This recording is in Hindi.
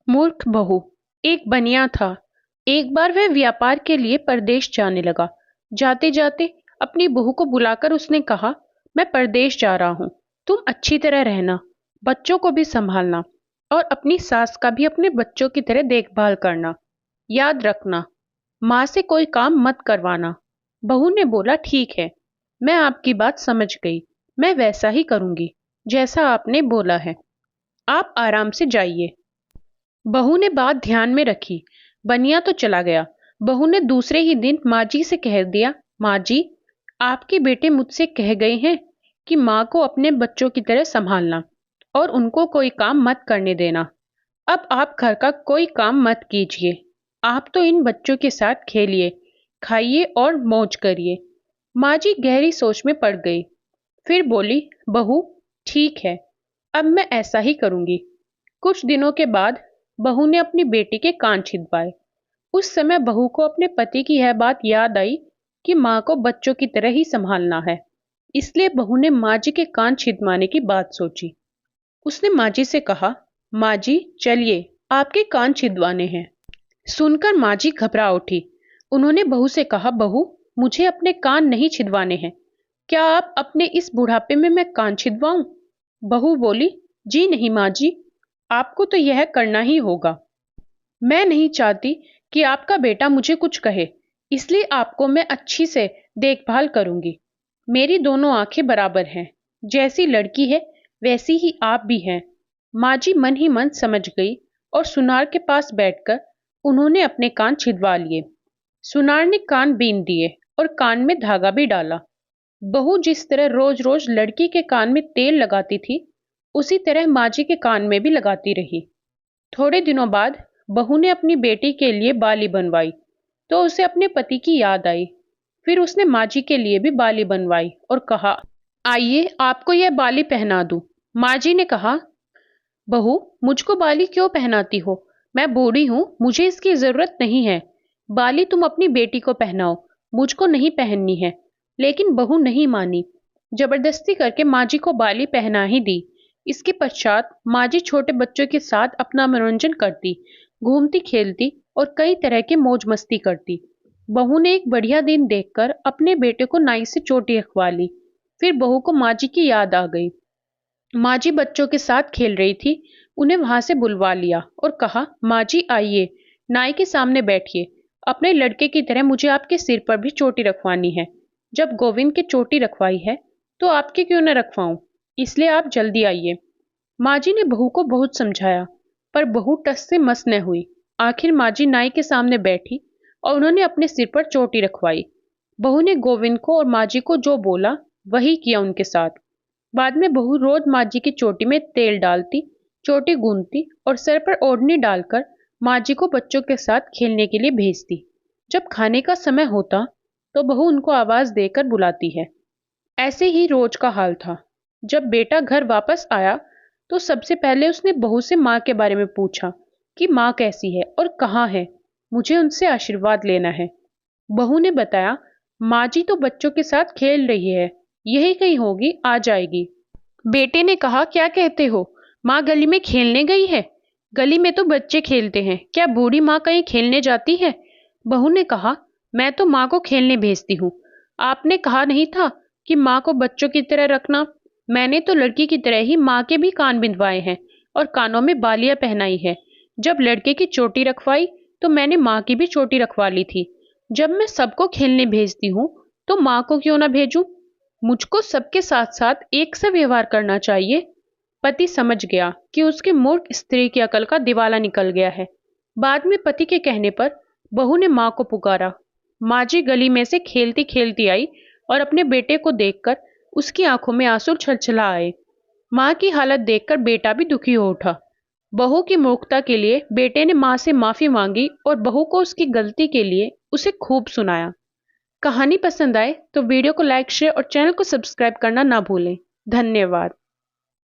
मूर्ख बहू। एक बनिया था। एक बार वह व्यापार के लिए परदेश जाने लगा। जाते जाते अपनी बहू को बुलाकर उसने कहा, मैं परदेश जा रहा हूं। तुम अच्छी तरह रहना, बच्चों को भी संभालना और अपनी सास का भी अपने बच्चों की तरह देखभाल करना। याद रखना, माँ से कोई काम मत करवाना। बहू ने बोला, ठीक है, मैं आपकी बात समझ गई। मैं वैसा ही करूंगी जैसा आपने बोला है। आप आराम से जाइए। बहू ने बात ध्यान में रखी। बनिया तो चला गया। बहू ने दूसरे ही दिन माँ जी से कह दिया, माँ जी, आपके बेटे मुझसे कह गए हैं कि माँ को अपने बच्चों की तरह संभालना और उनको कोई काम मत करने देना। अब आप घर का कोई काम मत कीजिए। आप तो इन बच्चों के साथ खेलिए, खाइए और मौज करिए। माँ जी गहरी सोच में पड़ गई। फिर बोली, बहू, ठीक है, अब मैं ऐसा ही करूंगी। कुछ दिनों के बाद बहू ने अपनी बेटी के कान छिदवाए। उस समय बहू को अपने पति की यह बात याद आई कि माँ को बच्चों की तरह ही संभालना है। इसलिए बहू ने माँ जी के कान छिदवाने की बात सोची। उसने माँ जी से कहा, माँ जी, चलिए, आपके कान छिदवाने हैं। सुनकर माँ जी घबरा उठी। उन्होंने बहू से कहा, बहू, मुझे अपने कान नहीं छिदवाने हैं। क्या आप अपने इस बुढ़ापे में मैं कान छिदवाऊं? बहू बोली, जी नहीं माँ जी, आपको तो यह करना ही होगा। मैं नहीं चाहती कि आपका बेटा मुझे कुछ कहे, इसलिए आपको मैं अच्छी से देखभाल करूंगी। मेरी दोनों आंखें बराबर हैं। जैसी लड़की है वैसी ही आप भी हैं। माँ जी मन ही मन समझ गई और सुनार के पास बैठकर उन्होंने अपने कान छिदवा लिए। सुनार ने कान बीन दिए और कान में धागा भी डाला। बहू जिस तरह रोज रोज लड़की के कान में तेल लगाती थी, उसी तरह माँ जी के कान में भी लगाती रही। थोड़े दिनों बाद बहू ने अपनी बेटी के लिए बाली बनवाई तो उसे अपने पति की याद आई। फिर उसने माँ जी के लिए भी बाली बनवाई और कहा, आइए, आपको यह बाली पहना दूं। माँ जी ने कहा, बहू, मुझको बाली क्यों पहनाती हो? मैं बूढ़ी हूं, मुझे इसकी जरूरत नहीं है। बाली तुम अपनी बेटी को पहनाओ, मुझको नहीं पहननी है। लेकिन बहू नहीं मानी। जबरदस्ती करके माँ जी को बाली पहना ही दी। इसके पश्चात माँ जी छोटे बच्चों के साथ अपना मनोरंजन करती, घूमती खेलती और कई तरह की मौज मस्ती करती। बहू ने एक बढ़िया दिन देखकर अपने बेटे को नाई से चोटी रखवा ली। फिर बहू को माँ जी की याद आ गई। माँ जी बच्चों के साथ खेल रही थी। उन्हें वहां से बुलवा लिया और कहा, माँ जी, आइए, नाई के सामने बैठिए। अपने लड़के की तरह मुझे आपके सिर पर भी चोटी रखवानी है। जब गोविंद की चोटी रखवाई है तो आपके क्यों न रखवाऊं? इसलिए आप जल्दी आइए। माँ जी ने बहू को बहुत समझाया, पर बहू टस से मस न हुई। आखिर माँ जी नाई के सामने बैठी और उन्होंने अपने सिर पर चोटी रखवाई। बहू ने गोविंद को और माँ जी को जो बोला वही किया उनके साथ। बाद में बहू रोज माँ जी की चोटी में तेल डालती, चोटी गूंथती और सर पर ओढ़नी डालकर माँ जी को बच्चों के साथ खेलने के लिए भेजती। जब खाने का समय होता तो बहू उनको आवाज देकर बुलाती है। ऐसे ही रोज का हाल था। जब बेटा घर वापस आया तो सबसे पहले उसने बहू से माँ के बारे में पूछा कि माँ कैसी है और कहाँ है, मुझे उनसे आशीर्वाद लेना है। बहू ने बताया, माँ जी तो बच्चों के साथ खेल रही है, यही कहीं होगी, आ जाएगी। बेटे ने कहा, क्या कहते हो, माँ गली में खेलने गई है? गली में तो बच्चे खेलते हैं, क्या बूढ़ी माँ कहीं खेलने जाती है? बहू ने कहा, मैं तो माँ को खेलने भेजती हूँ। आपने कहा नहीं था कि माँ को बच्चों की तरह रखना? मैंने तो लड़की की तरह ही माँ के भी कान बिंदवाए हैं और कानों में बालियां पहनाई है। जब लड़के की चोटी रखवाई तो मैंने माँ की भी चोटी रखवा ली थी। जब मैं सबको खेलने भेजती हूँ तो माँ को क्यों ना भेजूं? मुझको सबके साथ साथ एक सा व्यवहार करना चाहिए। पति समझ गया कि उसकी मूर्ख स्त्री की अकल का दिवाला निकल गया है। बाद में पति के कहने पर बहू ने माँ को पुकारा। माँ जी गली में से खेलती खेलती आई और अपने बेटे को देखकर उसकी आंखों में आंसू छलछला आए। माँ की हालत देखकर बेटा भी दुखी हो उठा। बहू की मूर्खता के लिए बेटे ने माँ से माफी मांगी और बहू को उसकी गलती के लिए उसे खूब सुनाया। कहानी पसंद आए तो वीडियो को लाइक, शेयर और चैनल को सब्सक्राइब करना ना भूलें। धन्यवाद।